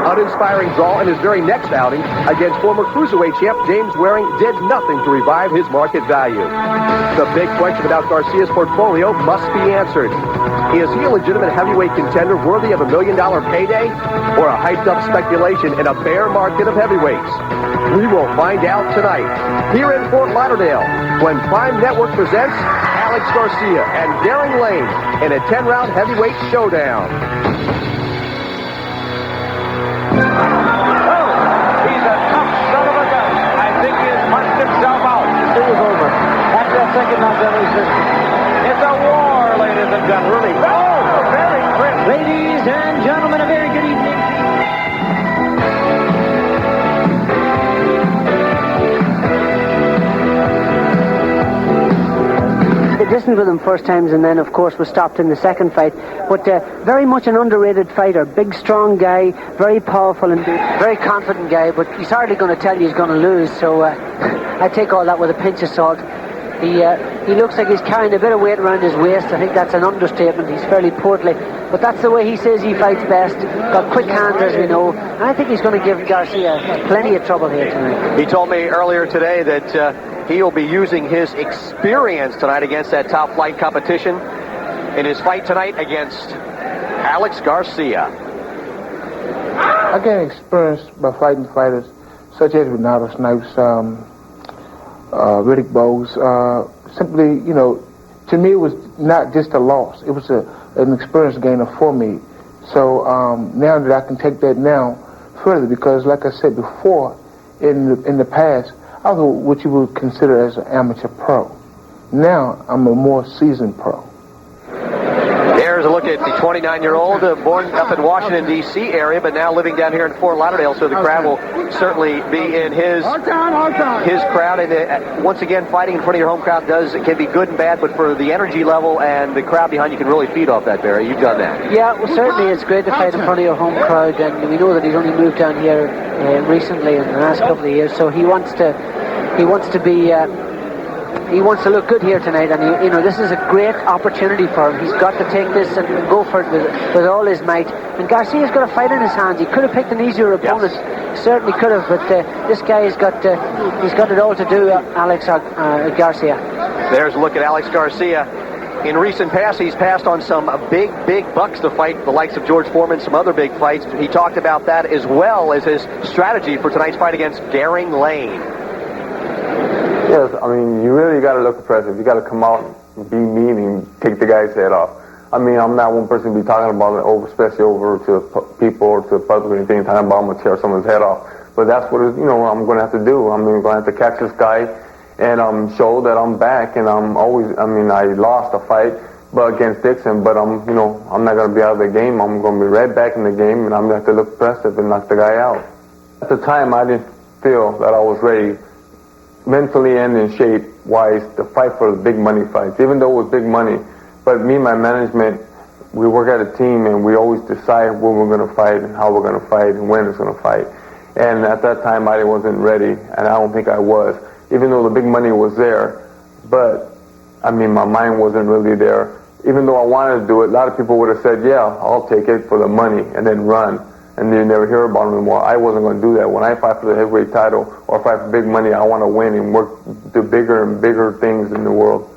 uninspiring draw in his very next outing against former cruiserweight champ James Waring did nothing to revive his market value. The big question about Garcia's portfolio must be answered. Is he a legitimate heavyweight contender worthy of $1 million payday, or a hyped-up speculation in a bear market of heavyweights? We will find out tonight here in Fort Lauderdale when Prime Network presents Alex Garcia and Daring Lane in a 10-round heavyweight showdown. He's a tough son of a gun. I think he has punched himself out. It was over. After that second knockdown, he said, it's a war, ladies and gentlemen. Oh, very crisp. Ladies and gentlemen, a very good evening. They listened with him first times, and then, of course, was stopped in the second fight. But very much an underrated fighter. Big, strong guy, very powerful and very confident guy. But he's hardly going to tell you he's going to lose. So I take all that with a pinch of salt. He looks like he's carrying a bit of weight around his waist. I think that's an understatement. He's fairly portly. But that's the way he says he fights best. Got quick hands, as we know. And I think he's going to give Garcia plenty of trouble here tonight. He told me earlier today that he will be using his experience tonight against that top flight competition in his fight tonight against Alex Garcia. I gained experience by fighting fighters such as Renato Snipes, Riddick Bowe. Simply, to me it was not just a loss. It was an experience gainer for me. So now that I can take that now further, because like I said before, in the past, I was what you would consider as an amateur pro. Now I'm a more seasoned pro. There's a look at the 29-year-old, born up in Washington, D.C. area, but now living down here in Fort Lauderdale, so the crowd will certainly be in his crowd. And once again, fighting in front of your home crowd can be good and bad, but for the energy level and the crowd behind you can really feed off that, Barry. You've done that. Yeah, well, certainly it's great to fight in front of your home crowd, and we know that he's only moved down here recently in the last couple of years, so he wants to look good here tonight, and this is a great opportunity for him. He's got to take this and go for it with all his might. And Garcia's got a fight in his hands. He could have picked an easier opponent, certainly could have, but this guy's got it all to do, Alex Garcia. There's a look at Alex Garcia. In recent past, he's passed on some big bucks to fight the likes of George Foreman, some other big fights. He talked about that as well as his strategy for tonight's fight against Daring Lane. Yes, I mean, you really got to look impressive. You got to come out and be mean and take the guy's head off. I mean, I'm not one person to be talking about it, especially over to people or to the public or anything, talking about I'm going to tear someone's head off. But that's what I'm going to have to do. I'm going to have to catch this guy and show that I'm back. And I lost a fight against Dixon, but I'm not going to be out of the game. I'm going to be right back in the game, and I'm going to have to look impressive and knock the guy out. At the time, I didn't feel that I was ready mentally and in shape-wise to fight for the big money fights, even though it was big money. But me and my management, we work at a team, and we always decide when we're going to fight and how we're going to fight and when it's going to fight. And at that time, I wasn't ready, and I don't think I was, even though the big money was there. But, I mean, my mind wasn't really there. Even though I wanted to do it, a lot of people would have said, yeah, I'll take it for the money and then run. And you never hear about it anymore. I wasn't going to do that. When I fight for the heavyweight title or fight for big money, I want to win and work to bigger and bigger things in the world.